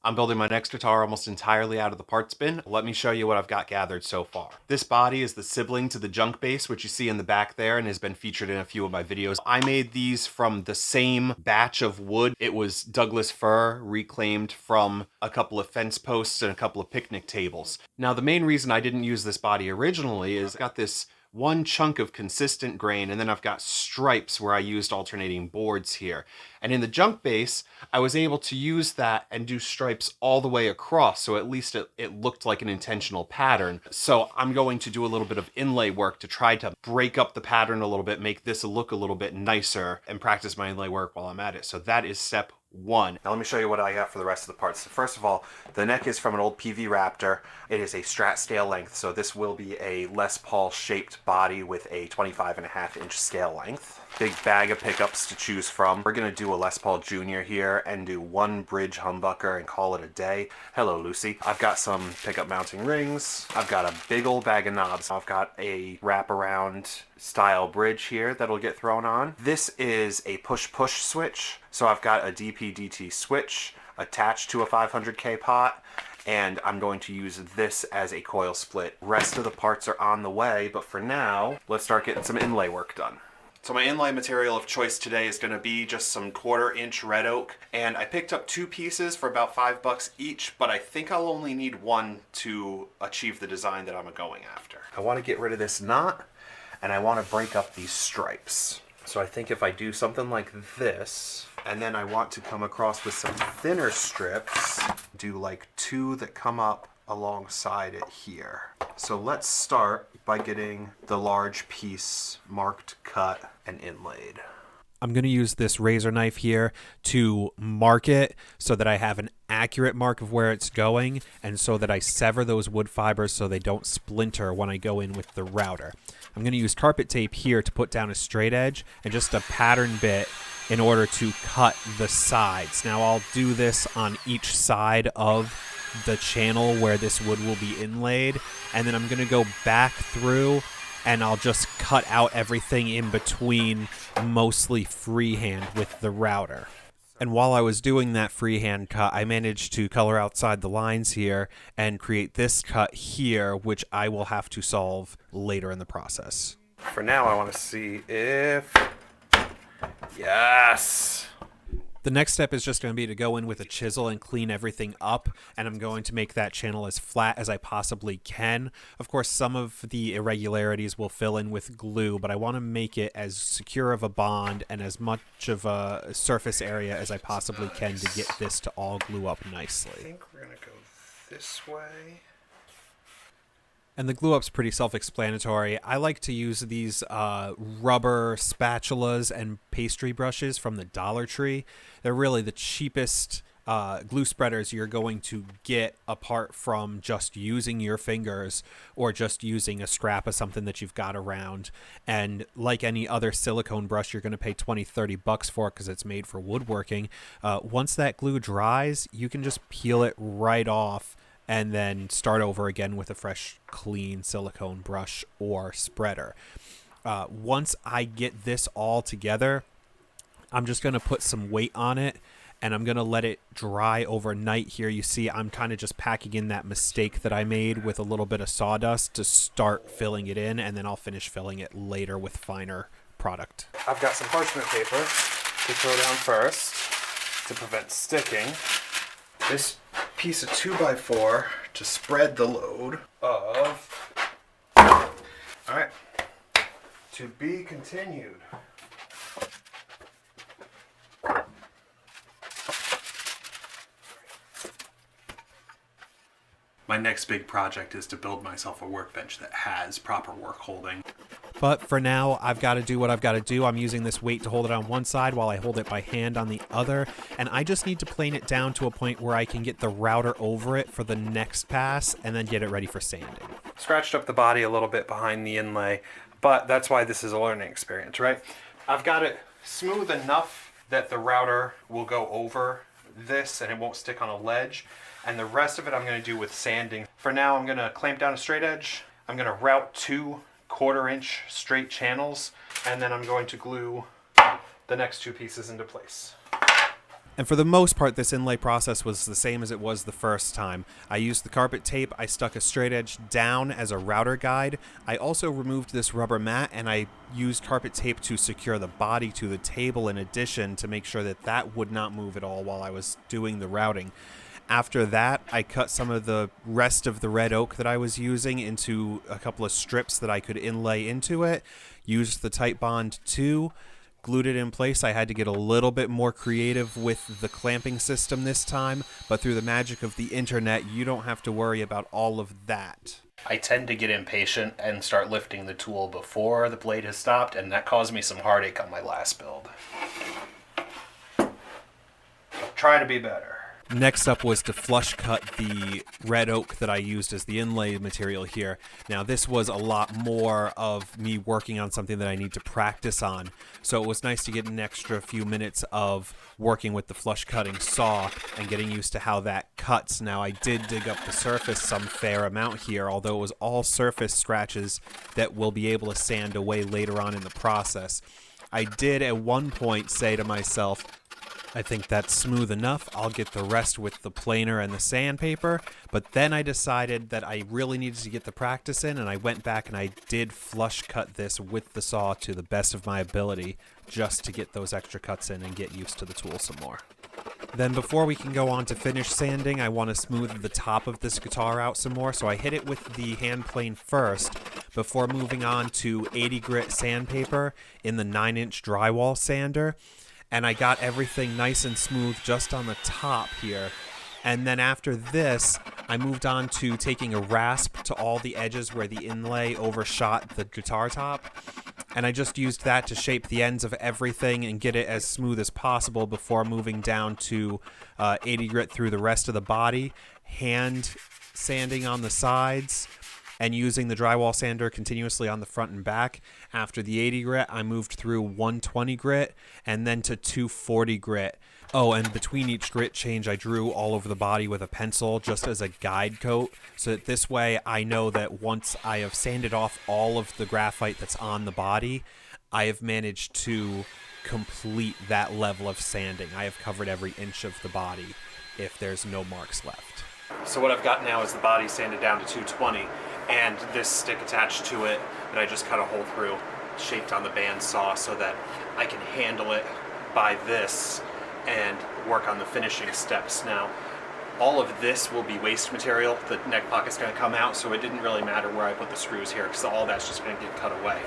I'm building my next guitar almost entirely out of the parts bin. Let me show you what I've got gathered so far. This body is the sibling to the junk bass, which you see in the back there and has been featured in a few of my videos. I made these from the same batch of wood. It was Douglas fir reclaimed from a couple of fence posts and a couple of picnic tables. Now, the main reason I didn't use this body originally is I got this one chunk of consistent grain, and then I've got stripes where I used alternating boards here. And in the junk base, I was able to use that and do stripes all the way across, so at least it looked like an intentional pattern. So I'm going to do a little bit of inlay work to try to break up the pattern a little bit, make this look a little bit nicer, and practice my inlay work while I'm at it. So that is step one. Now let me show you what I got for the rest of the parts. So first of all, the neck is from an old PV Raptor. It is a Strat scale length, so this will be a Les Paul shaped body with a 25.5-inch scale length. Big bag of pickups to choose from. We're gonna do a Les Paul Jr. here and do one bridge humbucker and call it a day. Hello, Lucy. I've got some pickup mounting rings. I've got a big old bag of knobs. I've got a wraparound style bridge here that'll get thrown on. This is a push-push switch. So I've got a DP-DT switch attached to a 500K pot, and I'm going to use this as a coil split. Rest of the parts are on the way, but for now, let's start getting some inlay work done. So my inlay material of choice today is going to be just some 1/4-inch red oak, and I picked up 2 pieces for about $5 each, but I think I'll only need 1 to achieve the design that I'm going after. I want to get rid of this knot, and I want to break up these stripes. So I think if I do something like this, and then I want to come across with some thinner strips, do like 2 that come up alongside it here. So let's start by getting the large piece marked, cut, and inlaid. I'm going to use this razor knife here to mark it so that I have an accurate mark of where it's going, and so that I sever those wood fibers so they don't splinter when I go in with the router. I'm going to use carpet tape here to put down a straight edge and just a pattern bit in order to cut the sides. Now I'll do this on each side of the channel where this wood will be inlaid, and then I'm going to go back through and I'll just cut out everything in between, mostly freehand with the router. And while I was doing that freehand cut, I managed to color outside the lines here and create this cut here, which I will have to solve later in the process. For now, I want to see if... Yes! The next step is just going to be to go in with a chisel and clean everything up, and I'm going to make that channel as flat as I possibly can. Of course, some of the irregularities will fill in with glue, but I want to make it as secure of a bond and as much of a surface area as I possibly can to get this to all glue up nicely. I think we're going to go this way. And the glue up's pretty self-explanatory. I like to use these rubber spatulas and pastry brushes from the Dollar Tree. They're really the cheapest glue spreaders you're going to get, apart from just using your fingers or just using a scrap of something that you've got around. And like any other silicone brush, you're going to pay $20-$30 for it because it's made for woodworking. Once that glue dries, you can just peel it right off and then start over again with a fresh, clean silicone brush or spreader. Once I get this all together, I'm just going to put some weight on it, and I'm going to let it dry overnight here. You see, I'm kind of just packing in that mistake that I made with a little bit of sawdust to start filling it in, and then I'll finish filling it later with finer product. I've got some parchment paper to throw down first to prevent sticking. This piece of 2x4 to spread the load of... Alright, to be continued. My next big project is to build myself a workbench that has proper work holding. But for now, I've got to do what I've got to do. I'm using this weight to hold it on one side while I hold it by hand on the other. And I just need to plane it down to a point where I can get the router over it for the next pass and then get it ready for sanding. Scratched up the body a little bit behind the inlay, but that's why this is a learning experience, right? I've got it smooth enough that the router will go over this and it won't stick on a ledge. And the rest of it I'm going to do with sanding. For now, I'm going to clamp down a straight edge. I'm going to route 2 1/4-inch straight channels, and then I'm going to glue the next 2 pieces into place. And for the most part, this inlay process was the same as it was the first time. I used the carpet tape, I stuck a straight edge down as a router guide. I also removed this rubber mat and I used carpet tape to secure the body to the table in addition to make sure that that would not move at all while I was doing the routing. After that, I cut some of the rest of the red oak that I was using into a couple of strips that I could inlay into it, used the tight bond 2, glued it in place. I had to get a little bit more creative with the clamping system this time, but through the magic of the internet, you don't have to worry about all of that. I tend to get impatient and start lifting the tool before the blade has stopped, and that caused me some heartache on my last build. Try to be better. Next up was to flush cut the red oak that I used as the inlay material here. Now this was a lot more of me working on something that I need to practice on, so it was nice to get an extra few minutes of working with the flush cutting saw and getting used to how that cuts. Now I did dig up the surface some fair amount here, although it was all surface scratches that we'll be able to sand away later on in the process. I did at one point say to myself, I think that's smooth enough. I'll get the rest with the planer and the sandpaper. But then I decided that I really needed to get the practice in, and I went back and I did flush cut this with the saw to the best of my ability just to get those extra cuts in and get used to the tool some more. Then before we can go on to finish sanding, I want to smooth the top of this guitar out some more. So I hit it with the hand plane first before moving on to 80 grit sandpaper in the 9-inch drywall sander. And I got everything nice and smooth just on the top here. And then after this, I moved on to taking a rasp to all the edges where the inlay overshot the guitar top. And I just used that to shape the ends of everything and get it as smooth as possible before moving down to 80 grit through the rest of the body, hand sanding on the sides, and using the drywall sander continuously on the front and back. After the 80 grit, I moved through 120 grit and then to 240 grit. Oh, and between each grit change, I drew all over the body with a pencil just as a guide coat, so that this way I know that once I have sanded off all of the graphite that's on the body, I have managed to complete that level of sanding. I have covered every inch of the body if there's no marks left. So what I've got now is the body sanded down to 220, and this stick attached to it that I just cut a hole through, shaped on the bandsaw so that I can handle it by this and work on the finishing steps. Now, all of this will be waste material. The neck pocket's going to come out, so it didn't really matter where I put the screws here because all that's just going to get cut away.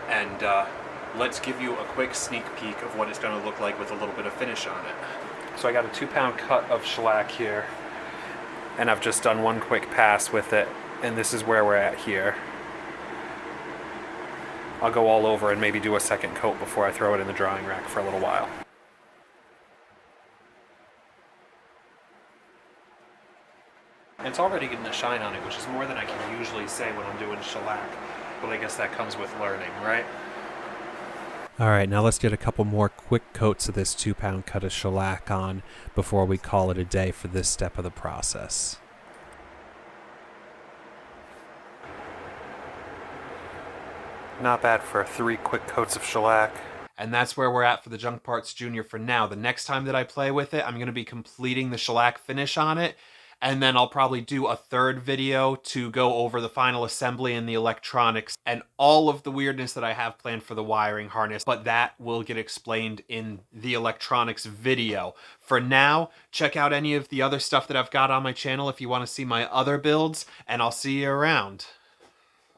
And let's give you a quick sneak peek of what it's going to look like with a little bit of finish on it. So I got a 2-pound cut of shellac here, and I've just done one quick pass with it, and this is where we're at here. I'll go all over and maybe do a second coat before I throw it in the drying rack for a little while. It's already getting a shine on it, which is more than I can usually say when I'm doing shellac, but I guess that comes with learning, right? Alright, now let's get a couple more quick coats of this 2-pound cut of shellac on before we call it a day for this step of the process. Not bad for 3 quick coats of shellac. And that's where we're at for the Junk Parts Junior for now. The next time that I play with it, I'm going to be completing the shellac finish on it, and then I'll probably do a third video to go over the final assembly and the electronics and all of the weirdness that I have planned for the wiring harness, but that will get explained in the electronics video. For now, check out any of the other stuff that I've got on my channel if you want to see my other builds, and I'll see you around.